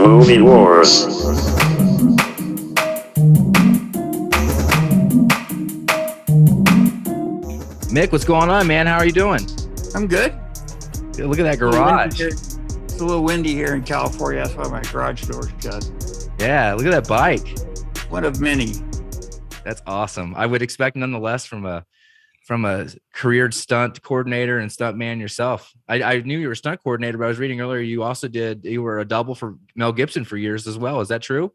Movie Wars. Mick, what's going on, man? How are you doing? I'm good. Look at that It's a little windy garage. here. It's a little windy here in California. That's why my garage door's shut. Yeah, look at that bike. One of many. That's awesome. I would expect nonetheless from a careered stunt coordinator and stunt man yourself. I knew you were a stunt coordinator, but I was reading earlier you were a double for Mel Gibson for years as well. Is that true?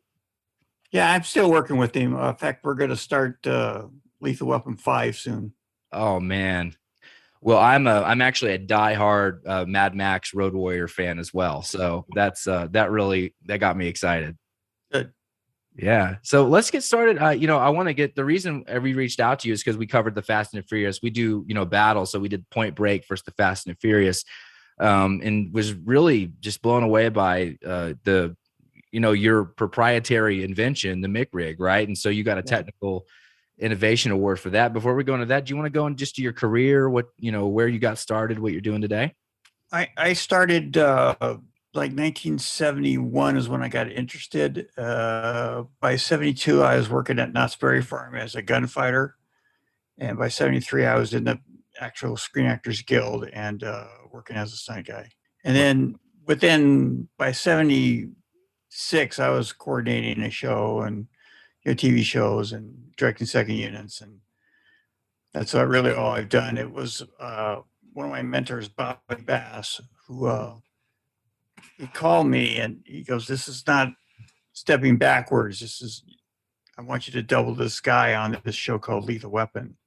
Yeah, I'm still working with him. In fact, we're going to start Lethal Weapon 5 soon. Oh man. Well, I'm actually a diehard Mad Max Road Warrior fan as well. So that got me excited. Good. Yeah. So let's get started. I want to get the reason we reached out to you is because we covered the Fast and the Furious. We do, battle. So we did Point Break versus the Fast and the Furious, and was really just blown away by your proprietary invention, the Mick rig, right? And so you got a Technical Innovation Award for that. Before we go into that, do you want to go into just to your career, where you got started, what you're doing today? I started like 1971 is when I got interested. By 72, I was working at Knott's Berry Farm as a gunfighter. And by 73, I was in the actual Screen Actors Guild and working as a stunt guy. And then by 76, I was coordinating a show and TV shows and directing second units. And that's really all I've done. It was one of my mentors, Bobby Bass, who he called me and he goes, "This is not stepping backwards. I want you to double this guy on this show called Lethal Weapon."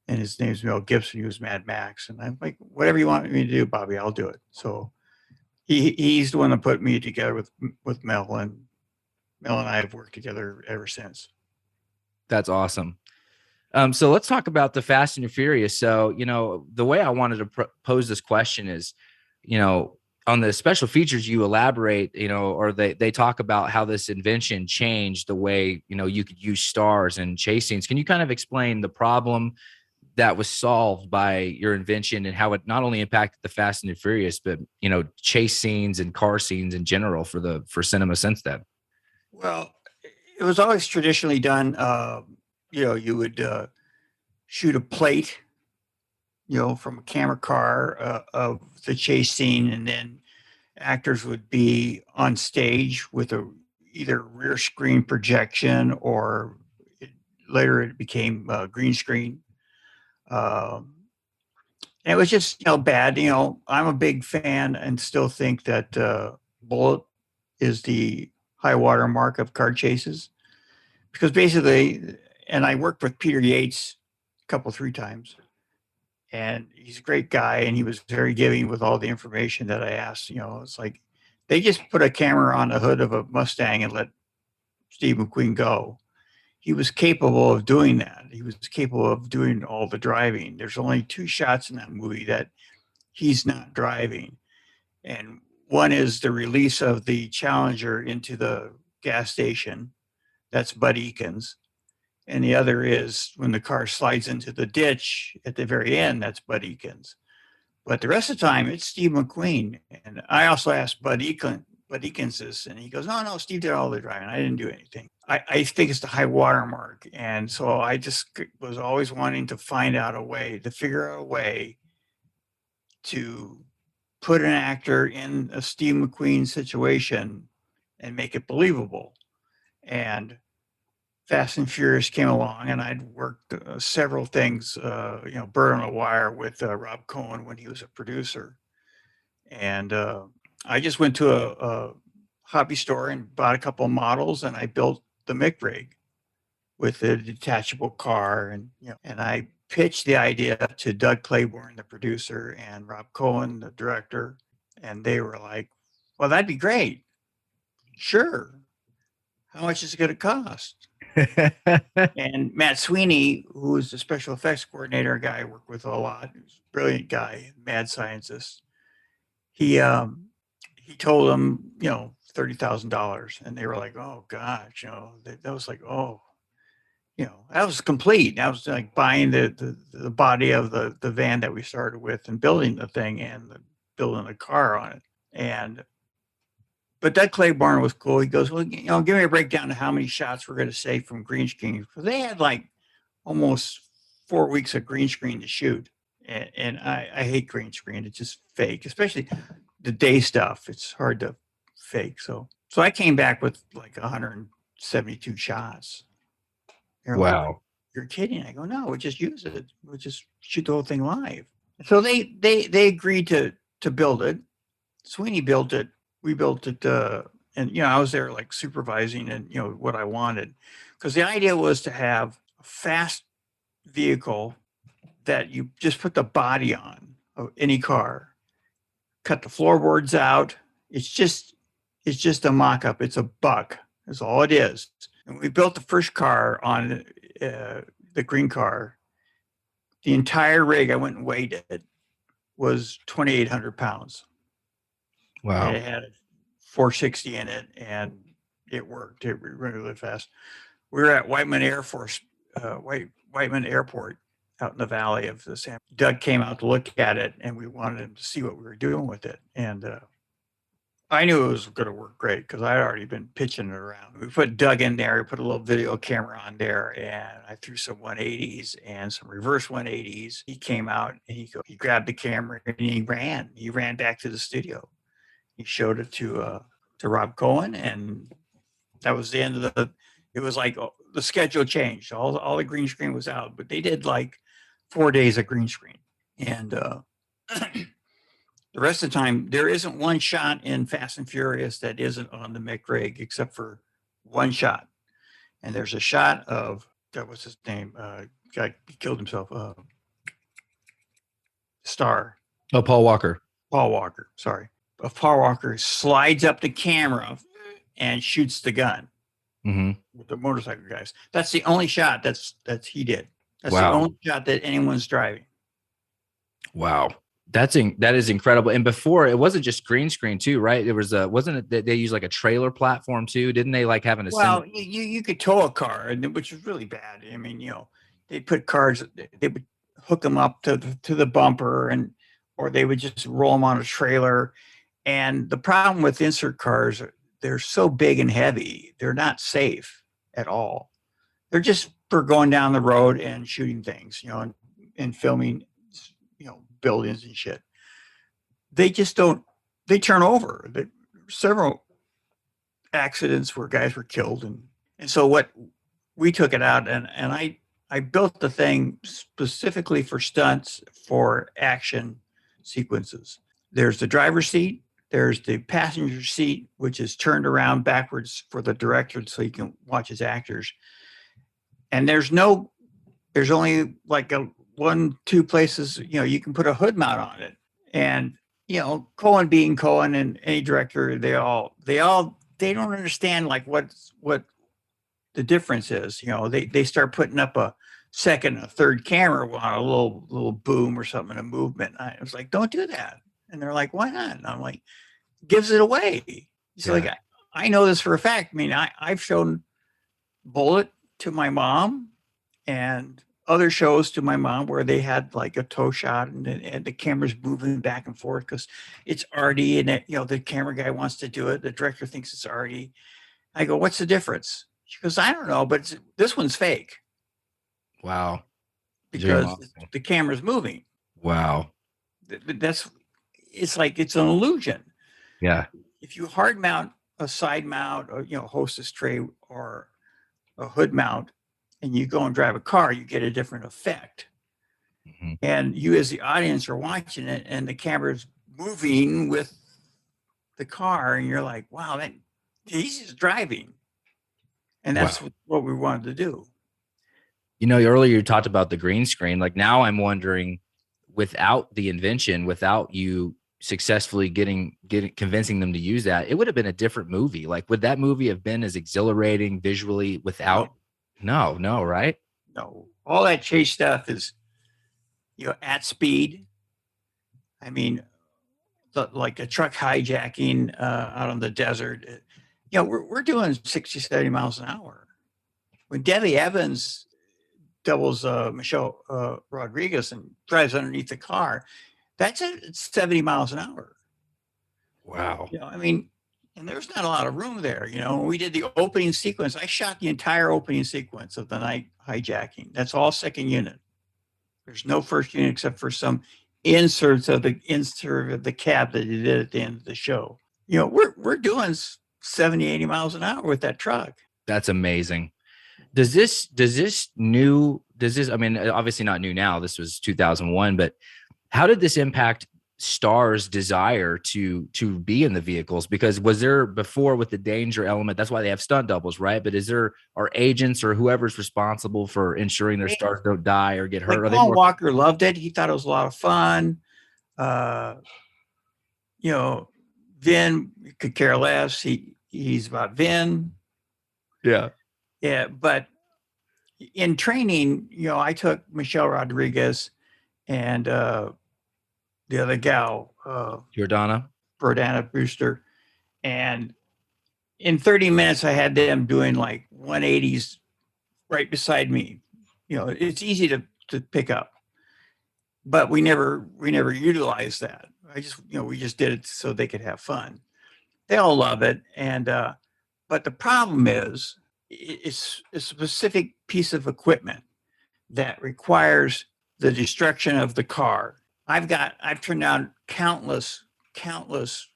And his name's Mel Gibson. He was Mad Max. And I'm like, "Whatever you want me to do, Bobby, I'll do it." So he's the one that put me together with Mel, and Mel and I have worked together ever since. That's awesome. So let's talk about the Fast and the Furious. So, the way I wanted to pose this question is, on the special features, you elaborate, or they talk about how this invention changed the way, you could use stars and chase scenes. Can you kind of explain the problem that was solved by your invention and how it not only impacted the Fast and the Furious, but, chase scenes and car scenes in general for cinema since then? Well, it was always traditionally done. You would shoot a plate, from a camera car of the chase scene, and then actors would be on stage with either rear screen projection or later it became green screen. And it was just bad. I'm a big fan and still think that Bullet is the high water mark of car chases, because basically, and I worked with Peter Yates three times, and he's a great guy, and he was very giving with all the information that I asked. It's like they just put a camera on the hood of a Mustang and let Steve McQueen go. He was capable of doing that. He was capable of doing all the driving. There's only two shots in that movie that he's not driving, and one is the release of the Challenger into the gas station. That's Bud Eakins. And the other is when the car slides into the ditch at the very end. That's Bud Eakins. But the rest of the time, it's Steve McQueen. And I also asked Bud Eakins this, and he goes, no, Steve did all the driving. I didn't do anything. I think it's the high watermark. And so I just was always wanting to figure out a way to put an actor in a Steve McQueen situation and make it believable. And Fast and Furious came along, and I'd worked several things, Bird on a Wire with Rob Cohen when he was a producer. And I just went to a hobby store and bought a couple of models, and I built the Mick rig with a detachable car. And I pitched the idea to Doug Claiborne, the producer, and Rob Cohen, the director. And they were like, "Well, that'd be great. Sure. How much is it going to cost?" And Matt Sweeney, who was the special effects coordinator, a guy I work with a lot, who's a brilliant guy, mad scientist, he told them, $30,000, and they were like, "Oh gosh," that was like, oh, that was complete. That was like buying the body of the van that we started with and building the thing and building a car on it. And but Doug Claiborne was cool. He goes, well, give me a breakdown of how many shots we're going to save from green screen. Because they had like almost 4 weeks of green screen to shoot. And I hate green screen. It's just fake, especially the day stuff. It's hard to fake. So I came back with like 172 shots. They're like, Wow. you're kidding. I go, no, we'll just use it. We'll just shoot the whole thing live. So they agreed to build it. Sweeney built it. We built it. And, I was there like supervising and, what I wanted. Because the idea was to have a fast vehicle that you just put the body on of any car, cut the floorboards out. It's just a mock-up. It's a buck. That's all it is. And we built the first car on the green car. The entire rig, I went and weighed it, was 2,800 pounds. Wow. And it had a 460 in it, and it worked. It ran really fast. We were at Whiteman Airport out in the valley of the San. Doug came out to look at it, and we wanted him to see what we were doing with it. And I knew it was going to work great because I had already been pitching it around. We put Doug in there, we put a little video camera on there, and I threw some 180s and some reverse 180s. He came out and he grabbed the camera and he ran. He ran back to the studio. He showed it to Rob Cohen, and that was the end of it was like the schedule changed. All the green screen was out, but they did like 4 days of green screen. And the rest of the time, there isn't one shot in Fast and Furious that isn't on the McRig except for one shot. And there's a shot of, that was his name, guy, he killed himself, Star. Oh, Paul Walker. Sorry. Paul Walker slides up the camera and shoots the gun with the motorcycle guys. That's the only shot that's he did. That's the only shot that anyone's driving. Wow. That is incredible. And before, it wasn't just green screen too, right? It was wasn't it that they used like a trailer platform too? Didn't they like have an assembly? Well, you could tow a car, which was really bad. I mean, they put cars, they would hook them up to the bumper, or they would just roll them on a trailer. And the problem with insert cars, they're so big and heavy, they're not safe at all. They're just for going down the road and shooting things, and filming, buildings and shit. They just don't, they turn over. Several accidents where guys were killed. And so what we took it out and I built the thing specifically for stunts, for action sequences. There's the driver's seat. There's the passenger seat, which is turned around backwards for the director so you can watch his actors. And there's only like 1-2 places, you can put a hood mount on it. And, Cohen being Cohen and any director, they don't understand like what the difference is. They start putting up a second, a third camera on a little boom or something, a movement. I was like, don't do that. And they're like, why not? And I'm like, gives it away. He's like, I know this for a fact. I mean, I've shown Bullet to my mom and other shows to my mom where they had like a toe shot and the camera's moving back and forth because it's arty and the camera guy wants to do it. The director thinks it's arty. I go, what's the difference? She goes, I don't know, but this one's fake. Wow. Because the camera's moving. Wow. It's like, it's an illusion. Yeah. If you hard mount a side mount or, hostess tray or a hood mount and you go and drive a car, you get a different effect. Mm-hmm. And you as the audience are watching it and the camera's moving with the car and you're like, wow, he's just driving. And that's what we wanted to do. Earlier you talked about the green screen. Like now I'm wondering, without the invention, without you successfully convincing them to use that, it would have been a different movie. Like, would that movie have been as exhilarating visually without? No, right? No. All that chase stuff is, at speed. I mean, like a truck hijacking out on the desert. We're doing 60, 70 miles an hour. When Debbie Evans doubles Michelle Rodriguez and drives underneath the car, that's at 70 miles an hour. Wow. I mean, And there's not a lot of room there. When we did the opening sequence, I shot the entire opening sequence of the night hijacking. That's all second unit. There's no first unit except for some insert of the cab that you did at the end of the show. We're doing 70, 80 miles an hour with that truck. That's amazing. I mean, obviously not new now, this was 2001, but how did this impact stars' desire to be in the vehicles? Because was there before with the danger element, that's why they have stunt doubles, right? But are agents or whoever's responsible for ensuring their stars don't die or get hurt? Paul Walker loved it. He thought it was a lot of fun. Vin could care less. He's about Vin. Yeah. But in training, I took Michelle Rodriguez and the other gal, Jordana Brewster, and in 30 minutes I had them doing like 180s right beside me. It's easy to pick up, but we never utilized that. We just did it so they could have fun. They all love it, and but the problem is it's a specific piece of equipment that requires the destruction of the car. I've turned out countless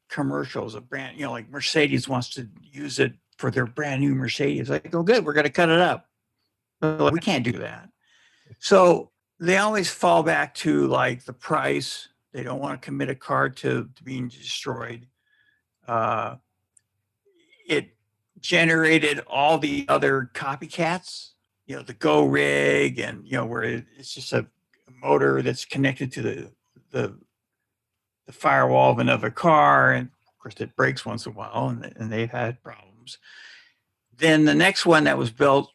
commercials of brand, like Mercedes wants to use it for their brand new Mercedes. I go, good, we're going to cut it up. But we can't do that. So they always fall back to like the price. They don't want to commit a car to being destroyed. It generated all the other copycats, the Go Rig, and where it's just a motor that's connected to the firewall of another car, and of course it breaks once in a while, and they've had problems. Then the next one that was built,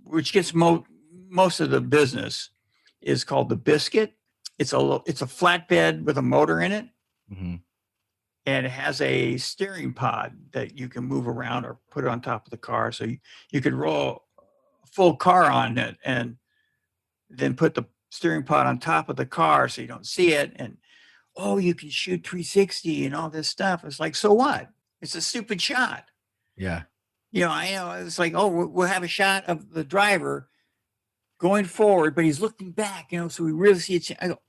which gets most of the business, is called the Biscuit. It's a flatbed with a motor in it. Mm-hmm. And it has a steering pod that you can move around or put it on top of the car. So you could roll a full car on it and then put the steering pod on top of the car so you don't see it. And, you can shoot 360 and all this stuff. It's like, so what? It's a stupid shot. Yeah. I know. It's like, we'll have a shot of the driver going forward, but he's looking back, so we really see it. I go,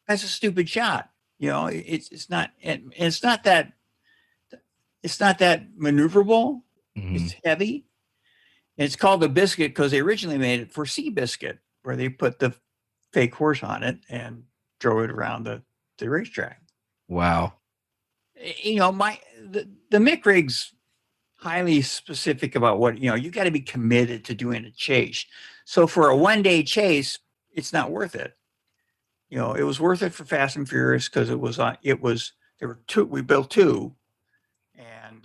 that's a stupid shot. It's not that maneuverable. Mm-hmm. It's heavy. And it's called the Biscuit because they originally made it for Seabiscuit, where they put the fake horse on it and drove it around the racetrack. Wow. The Mick rig's highly specific about what, you got to be committed to doing a chase. So for a one-day chase, it's not worth it. It was worth it for Fast and Furious because there were two, we built two, and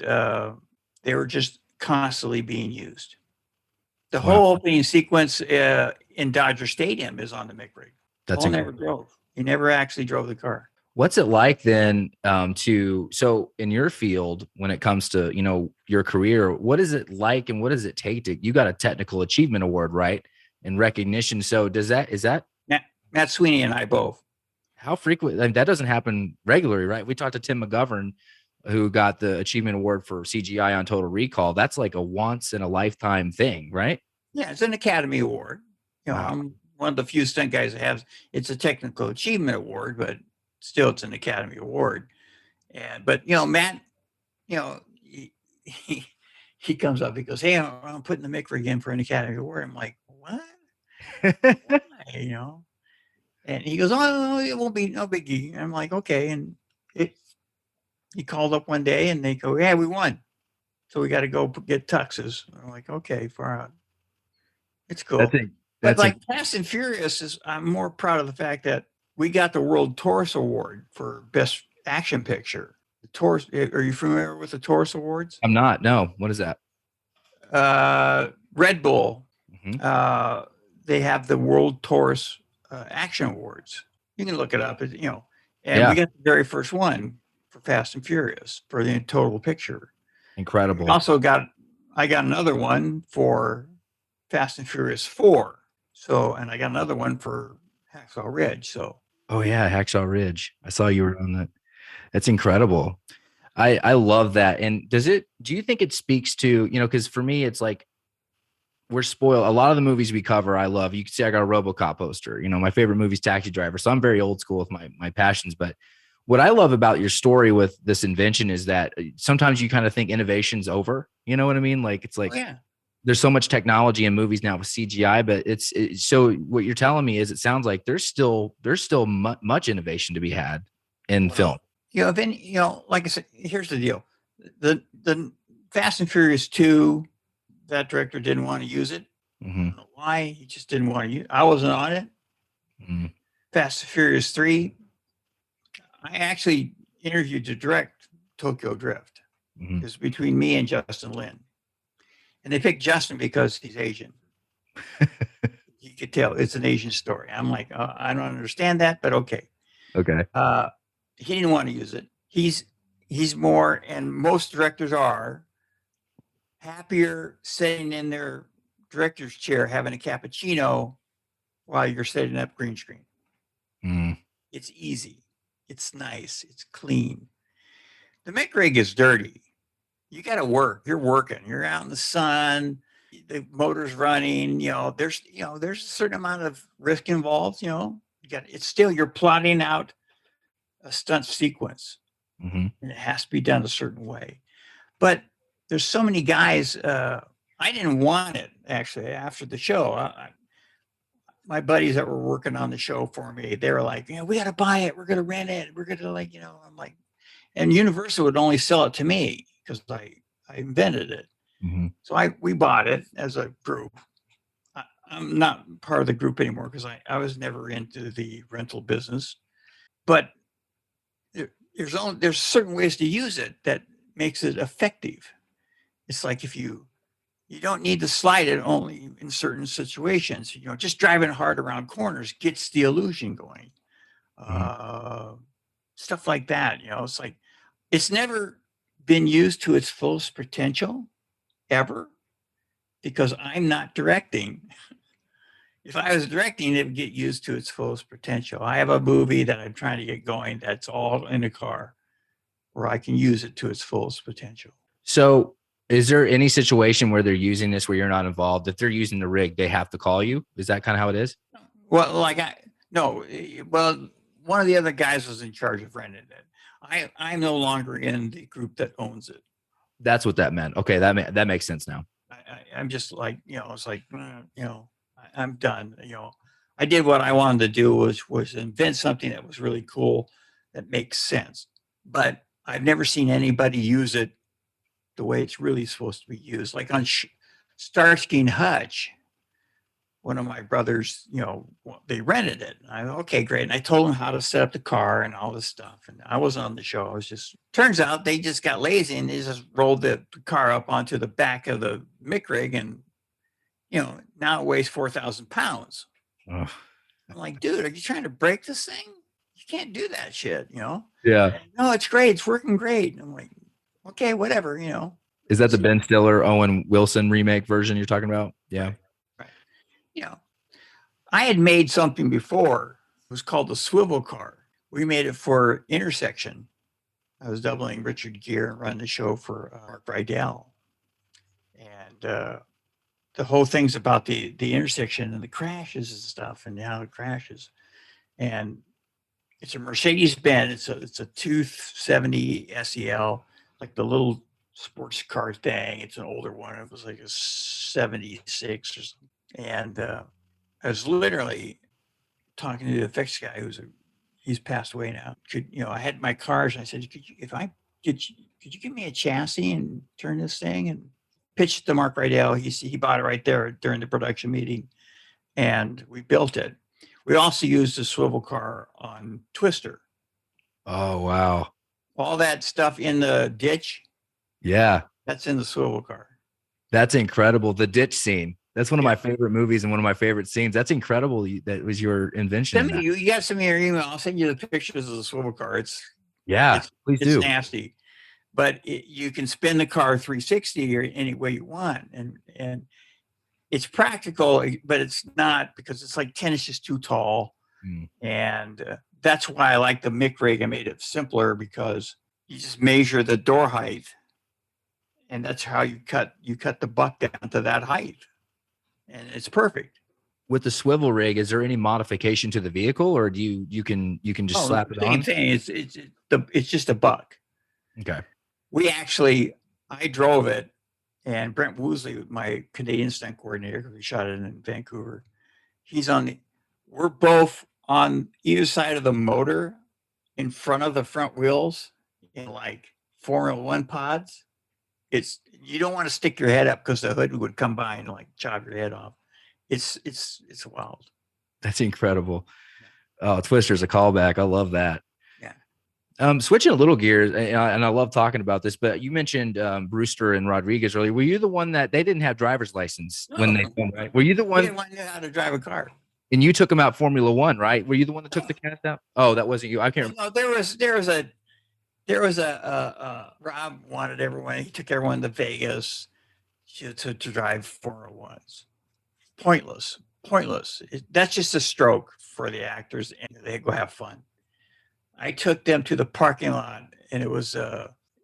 they were just constantly being used. The whole opening sequence in Dodger Stadium is on the Mick rig. Paul never drove. He never actually drove the car. What's it like then so in your field, when it comes to, your career, what is it like and what does it take you got a technical achievement award, right? And recognition. So is that Matt Sweeney and I both. How frequent? That doesn't happen regularly, right? We talked to Tim McGovern, who got the achievement award for CGI on Total Recall. That's like a once in a lifetime thing, right? Yeah, it's an Academy Award. Wow. I'm one of the few stunt guys that have. It's a technical achievement award, but still, it's an Academy Award. But Matt, he comes up. He goes, "Hey, I'm putting the Mick rig in for an Academy Award." I'm like, "What?" Why, And he goes, "Oh, it won't be no biggie." I'm like, "Okay." And he called up one day and they go, "Yeah, we won. So we got to go get tuxes." I'm like, "Okay, far out." It's cool. But like Fast and Furious I'm more proud of the fact that we got the World Taurus Award for Best Action Picture. The Taurus, are you familiar with the Taurus Awards? I'm not. No. What is that? Red Bull. Mm-hmm. They have the World Taurus Action Awards. You can look it up, and we got the very first one for Fast and Furious for the total picture. Incredible. I got another one for Fast and Furious 4. So, and I got another one for Hacksaw Ridge. So. Oh yeah, Hacksaw Ridge. I saw you were on that. That's incredible. I love that. And do you think it speaks to, because for me, it's like we're spoiled. A lot of the movies we cover, I love. You can see I got a RoboCop poster. My favorite movie is Taxi Driver. So I'm very old school with my passions. But what I love about your story with this invention is that sometimes you kind of think innovation's over. You know what I mean? Like, it's like, Yeah. there's so much technology in movies now with CGI, but so what you're telling me is it sounds like there's still much innovation to be had in film. Then, like I said, here's the deal. The Fast and Furious 2, that director didn't want to use it. Mm-hmm. I don't know why. He just didn't want to use it. I wasn't on it. Mm-hmm. Fast and Furious 3, I actually interviewed to direct Tokyo Drift. Mm-hmm. It was between me and Justin Lin. And they picked Justin because he's Asian. You could tell it's an Asian story. I'm like, I don't understand that, but okay. Okay. He didn't want to use it. He's more, and most directors are happier sitting in their director's chair having a cappuccino while you're setting up green screen. Mm. It's easy. It's nice. It's clean. The McRig is dirty. You got to work. You're working. You're out in the sun. The motor's running. There's a certain amount of risk involved. It's still, you're plotting out a stunt sequence, mm-hmm. and it has to be done a certain way. But there's so many guys. I didn't want it actually after the show. My buddies that were working on the show for me, they were like, we got to buy it. We're going to rent it. We're going to I'm like, and Universal would only sell it to me because I invented it. Mm-hmm. So we bought it as a group. I'm not part of the group anymore because I was never into the rental business. But there's certain ways to use it that makes it effective. It's like if you don't need to slide it only in certain situations. Just driving hard around corners gets the illusion going. Stuff like that. It's like it's never been used to its fullest potential ever because I'm not directing. If I was directing, it would get used to its fullest potential. I have a movie that I'm trying to get going that's all in a car where I can use it to its fullest potential. So is there any situation where they're using this where you're not involved? If they're using the rig, they have to call you? Is that kind of how it is? Well, one of the other guys was in charge of renting it. I'm no longer in the group that owns it. That's what that meant. Okay, that makes sense now. I'm just like, it's like, I'm done. I did what I wanted to do was invent something that was really cool that makes sense. But I've never seen anybody use it the way it's really supposed to be used. Like on Starsky and Hutch, one of my brothers, they rented it. Okay, great. And I told them how to set up the car and all this stuff. And I wasn't on the show. Turns out they just got lazy and they just rolled the car up onto the back of the McRig and, now it weighs 4,000 pounds. Oh. I'm like, dude, are you trying to break this thing? You can't do that shit, Yeah. No, it's great. It's working great. And I'm like, okay, whatever, Is that the Ben Stiller, Owen Wilson remake version you're talking about? Yeah. Right. I had made something before. It was called the swivel car. We made it for Intersection. I was doubling Richard Gere and running the show for Mark Rydell. And the whole thing's about the intersection and the crashes and stuff and how it crashes. And it's a Mercedes-Benz. It's a 270 SEL, like the little sports car thing. It's an older one. It was like a 76 or something. And I was literally talking to the effects guy he's passed away now. I had my cars and I said, could you give me a chassis and turn this thing? And pitched to Mark Rydell. He bought it right there during the production meeting and we built it. We also used a swivel car on Twister. Oh, wow. All that stuff in the ditch. Yeah. That's in the swivel car. That's incredible. The ditch scene. That's one of my favorite movies and one of my favorite scenes. That's incredible. That was your invention. You got some of your email. I'll send you the pictures of the swivel car. Please do. It's nasty, but you can spin the car 360 or any way you want. And it's practical, but it's not because it's like 10 inches too tall. And that's why I like the McRig. I made it simpler because you just measure the door height, and that's how you cut the buck down to that height, and it's perfect. With the swivel rig, is there any modification to the vehicle, or do you can just Oh, slap it same on? thing. It's just a buck. Okay. I drove it, and Brent Woosley, my Canadian stunt coordinator, because we shot it in Vancouver, we're both on either side of the motor in front of the front wheels in like Formula One pods. You don't want to stick your head up because the hood would come by and like chop your head off. It's wild. That's incredible. Oh, Twister's a callback. I love that. Yeah. Switching a little gears, and I love talking about this, but you mentioned Brewster and Rodriguez earlier. Were you the one that they didn't have driver's license when they filmed, right? Were you the They one? didn't want to know how to drive a car. And you took them out Formula One, right? Were you the one that took the cast out? Oh, that wasn't you. I can't remember. No, there was a Rob wanted everyone. He took everyone to Vegas to drive Formula Ones. Pointless. That's just a stroke for the actors, and they go have fun. I took them to the parking lot, and it was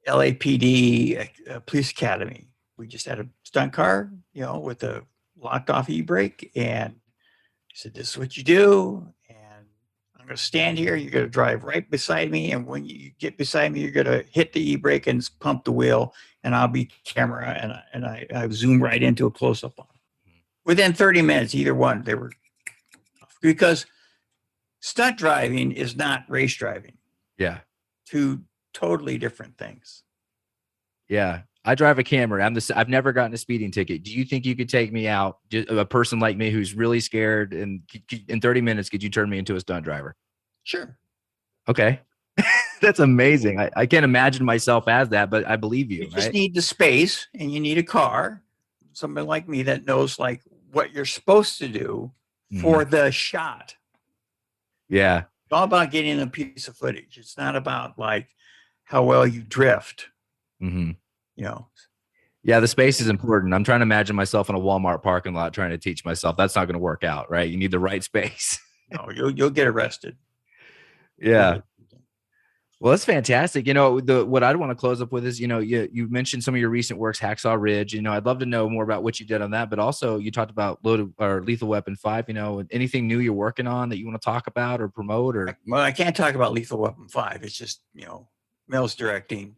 LAPD Police Academy. We just had a stunt car, with a locked off e-brake, and he said, "This is what you do, and I'm going to stand here. You're going to drive right beside me, and when you get beside me, you're going to hit the e-brake and pump the wheel, and I'll be camera, and I zoom right into a close-up on them." Within 30 minutes, either one, they were off. Because stunt driving is not race driving. Yeah. Two totally different things. Yeah. I drive a Camry. I've never gotten a speeding ticket. Do you think you could take me out, a person like me who's really scared, and in 30 minutes, could you turn me into a stunt driver? Sure. Okay. That's amazing. I can't imagine myself as that, but I believe you. You just need the space, and you need a car. Somebody like me that knows like what you're supposed to do for the shot. Yeah. It's all about getting a piece of footage. It's not about like how well you drift. Mm-hmm. Yeah, the space is important. I'm trying to imagine myself in a Walmart parking lot trying to teach myself. That's not going to work out, right? You need the right space. No, you'll get arrested. Yeah. Well, that's fantastic. What I'd want to close up with is, you mentioned some of your recent works, Hacksaw Ridge. I'd love to know more about what you did on that, but also you talked about Lethal Weapon 5. Anything new you're working on that you want to talk about or promote? Or well, I can't talk about Lethal Weapon 5. It's just Mel's directing.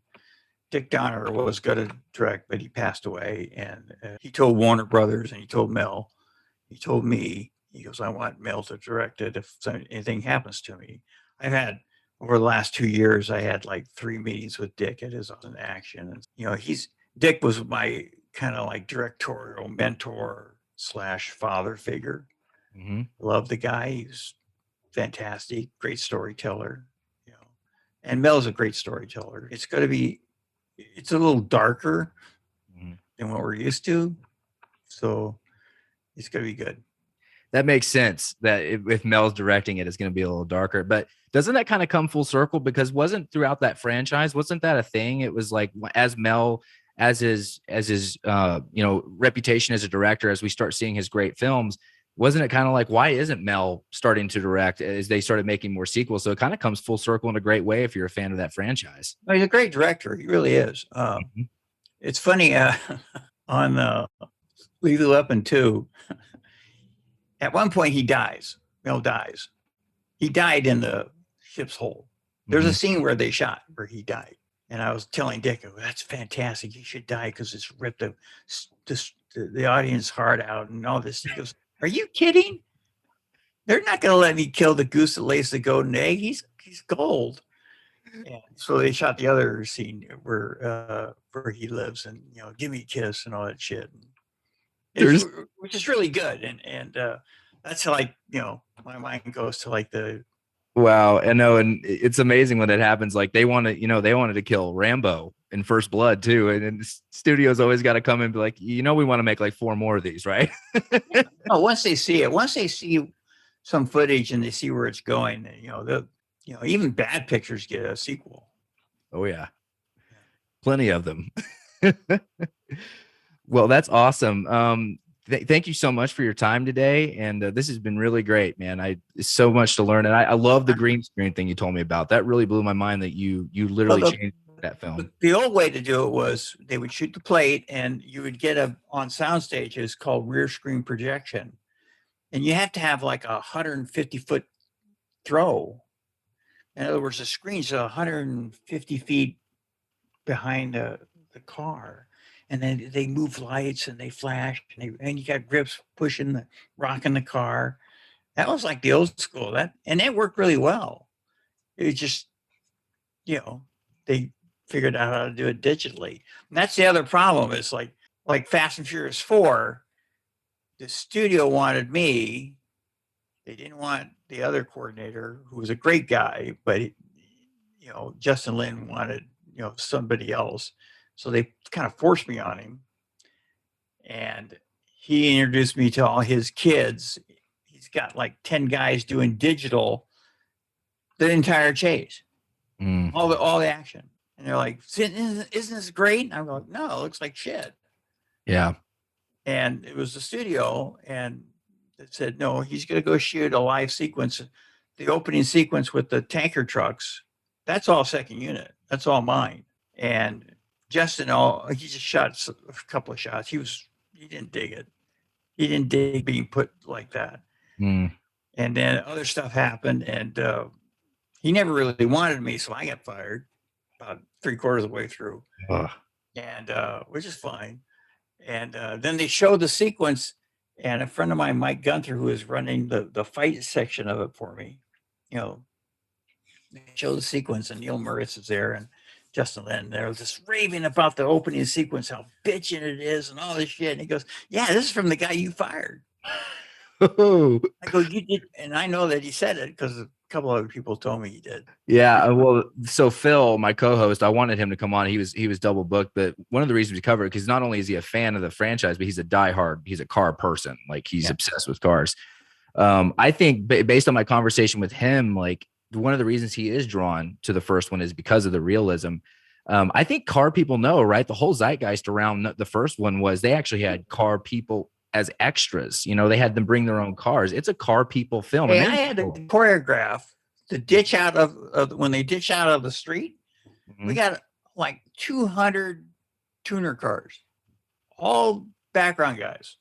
Dick Donner was going to direct, but he passed away, and he told Warner Brothers, and he told Mel, he told me, he goes, "I want Mel to direct it if anything happens to me." I've had, over the last 2 years, I had like 3 meetings with Dick at his own action. And, Dick was my kind of like directorial mentor / father figure. Mm-hmm. Love the guy. He's fantastic, great storyteller, and Mel's a great storyteller. It's a little darker than what we're used to. So it's going to be good. That makes sense that if Mel's directing it, it's going to be a little darker, but doesn't that kind of come full circle? Because wasn't throughout that franchise, wasn't that a thing? It was like, as Mel, as his reputation as a director, as we start seeing his great films, wasn't it kind of like, why isn't Mel starting to direct as they started making more sequels? So it kind of comes full circle in a great way if you're a fan of that franchise. He's a great director. He really is. It's funny, on Lethal Weapon 2, at one point he dies. Mel dies. He died in the ship's hold. There's a scene where they shot where he died. And I was telling Dick, "Oh, that's fantastic. He should die because it's ripped the audience heart out and all this." He goes, "Are you kidding? They're not going to let me kill the goose that lays the golden egg. He's gold." And so they shot the other scene where he lives and, "Give me a kiss" and all that shit. Which is really good. And that's like, my mind goes to like the. Wow. I know. And it's amazing when it happens. Like they wanted to kill Rambo in First Blood too. And the studio's always got to come and be like, we want to make like 4 more of these, right? No, once they see some footage and they see where it's going, even bad pictures get a sequel. Oh yeah. Plenty of them. Well, that's awesome. Thank you so much for your time today. And this has been really great, man. It's so much to learn. And I love the green screen thing you told me about. That really blew my mind that you literally changed that film. The old way to do it was they would shoot the plate, and you would get on sound stages called rear screen projection, and you have to have like 150-foot throw. In other words, the screen's 150 feet behind the car, and then they move lights and they flash, and you got grips rocking the car. That was like the old school, and it worked really well. It was just, they figured out how to do it digitally. And that's the other problem is like Fast and Furious 4, the studio wanted me. They didn't want the other coordinator, who was a great guy, but Justin Lin wanted, somebody else. So they kind of forced me on him. And he introduced me to all his kids. He's got like 10 guys doing digital the entire chase, all the action. And they're like, isn't this great? And I'm going, no, it looks like shit. Yeah. And it was the studio, and it said, no, he's going to go shoot a live sequence, the opening sequence with the tanker trucks. That's all second unit. That's all mine. And Justin, he just shot a couple of shots. He didn't dig it. He didn't dig being put like that. And then other stuff happened, and he never really wanted me, so I got fired about 3/4 of the way through, and which is fine. And then they showed the sequence, and a friend of mine, Mike Gunther, who was running the fight section of it for me, they showed the sequence, and Neil Moritz is there, and Justin Lin. They're just raving about the opening sequence, how bitching it is, and all this shit. And he goes, "Yeah, this is from the guy you fired." I go, "You did," and I know that he said it because a couple other people told me he did. Yeah, well, so Phil, my co-host, I wanted him to come on. He was double booked, but one of the reasons we covered it, because not only is he a fan of the franchise, but he's a car person. Like, he's obsessed with cars. I think based on my conversation with him, like, one of the reasons he is drawn to the first one is because of the realism. I think car people know, right? The whole zeitgeist around the first one was they actually had car people as extras. They had them bring their own cars. It's a car people film. Hey, I had to choreograph the ditch out of when they ditch out of the street. We got like 200 tuner cars, all background guys.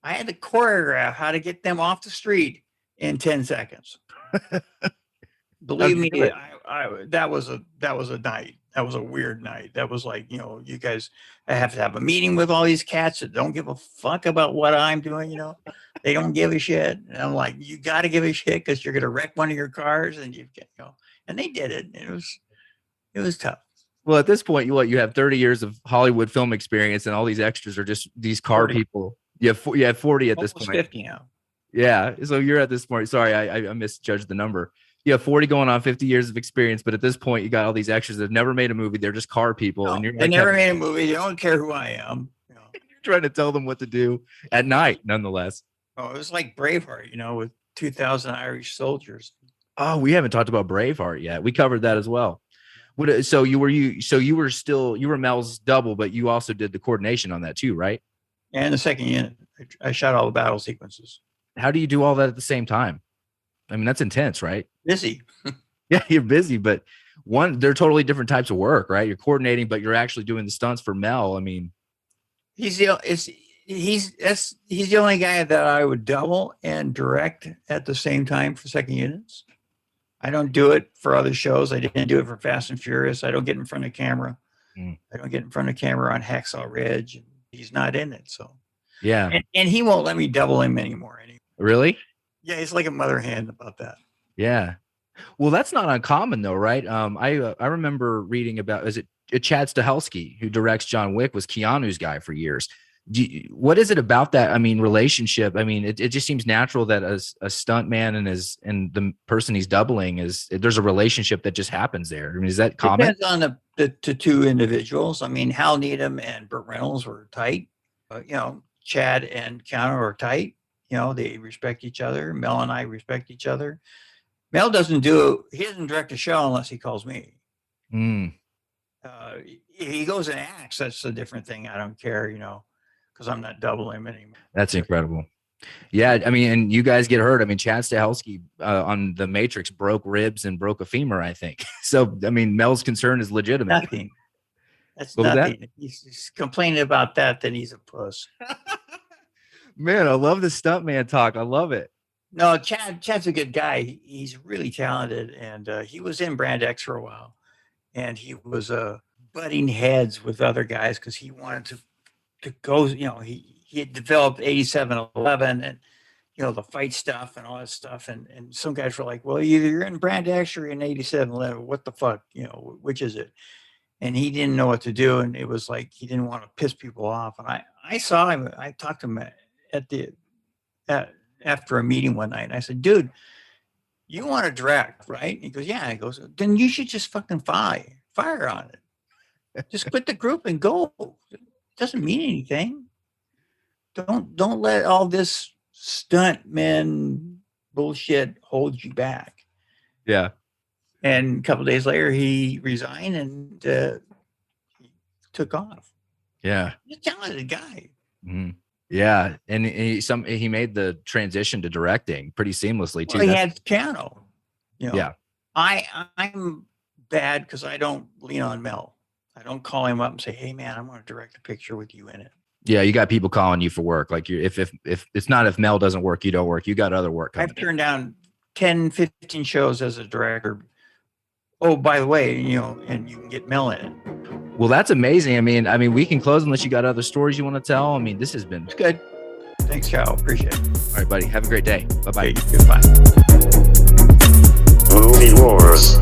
I had to choreograph how to get them off the street in 10 seconds. Believe me, that was a night. That was a weird night. That was like, you guys, I have to have a meeting with all these cats that don't give a fuck about what I'm doing. They don't give a shit. And I'm like, you got to give a shit because you're going to wreck one of your cars. And and they did it. It was tough. Well, at this point, you have 30 years of Hollywood film experience, and all these extras are just these car 40. People. You have 40 at this point. 50 now. Yeah. So you're at this point. Sorry, I misjudged the number. You have 40 going on 50 years of experience, but at this point, you got all these extras that have never made a movie. They're just car people. No, and they never made a movie. They don't care who I am. You're trying to tell them what to do at night, nonetheless. Oh, it was like Braveheart, with 2,000 Irish soldiers. Oh, we haven't talked about Braveheart yet. We covered that as well. So you were Mel's double, but you also did the coordination on that too, right? And the second unit. I shot all the battle sequences. How do you do all that at the same time? I mean, that's intense, right? Busy. Yeah, you're busy, but they're totally different types of work, right? You're coordinating, but you're actually doing the stunts for Mel. I mean, he's the only guy that I would double and direct at the same time for second units. I don't do it for other shows. I didn't do it for Fast and Furious. I don't get in front of camera. I don't get in front of camera on Hacksaw Ridge. He's not in it, so yeah. And he won't let me double him anymore. Really? Yeah, he's like a mother hen about that. Yeah. Well, that's not uncommon though, right? I remember reading about, is it Chad Stahelski, who directs John Wick, was Keanu's guy for years. What is it about that? I mean, relationship. I mean, it just seems natural that a stunt man and the person he's doubling there's a relationship that just happens there. I mean, is that common? Depends on the two individuals. I mean, Hal Needham and Burt Reynolds were tight. Chad and Keanu are tight. They respect each other. Mel and I respect each other. Mel he doesn't direct a show unless he calls me. He goes and acts. That's a different thing. I don't care, because I'm not doubling him anymore. That's incredible. Yeah, I mean, and you guys get hurt. I mean, Chad Stahelski on The Matrix broke ribs and broke a femur, I think. So, I mean, Mel's concern is legitimate. Nothing. That's What was that? nothing. He's complaining about that, then he's a puss. Man, I love the stuntman talk. I love it. No, Chad's a good guy. He's really talented, and he was in Brand X for a while, and he was butting heads with other guys because he wanted to go. You know, he had developed 8711 and the fight stuff and all that stuff, and some guys were like, "Well, either you're in Brand X or you're in 8711. What the fuck? Which is it?" And he didn't know what to do, and it was like he didn't want to piss people off. And I saw him. I talked to him after a meeting one night, and I said, "Dude, you want to direct, right?" And he goes, "Yeah." He goes, "Then you should just fucking fire on it. Just quit the group and go. It doesn't mean anything. Don't let all this stuntman bullshit hold you back." Yeah. And a couple of days later, he resigned and he took off. Yeah. He's a talented guy. Mm-hmm. Yeah, and he made the transition to directing pretty seamlessly too. Well, he had piano. Yeah. I'm bad because I don't lean on Mel. I don't call him up and say, "Hey man, I'm going to direct a picture with you in it." Yeah, you got people calling you for work. Like if it's not, if Mel doesn't work, you don't work. You got other work coming. I've turned down 10, 15 shows as a director. Oh, by the way, and you can get Mel in it. Well, that's amazing. I mean, we can close unless you got other stories you want to tell. I mean, this has been good. Thanks, Kyle. Appreciate it. All right, buddy. Have a great day. Bye-bye. Okay, goodbye. Movie Wars.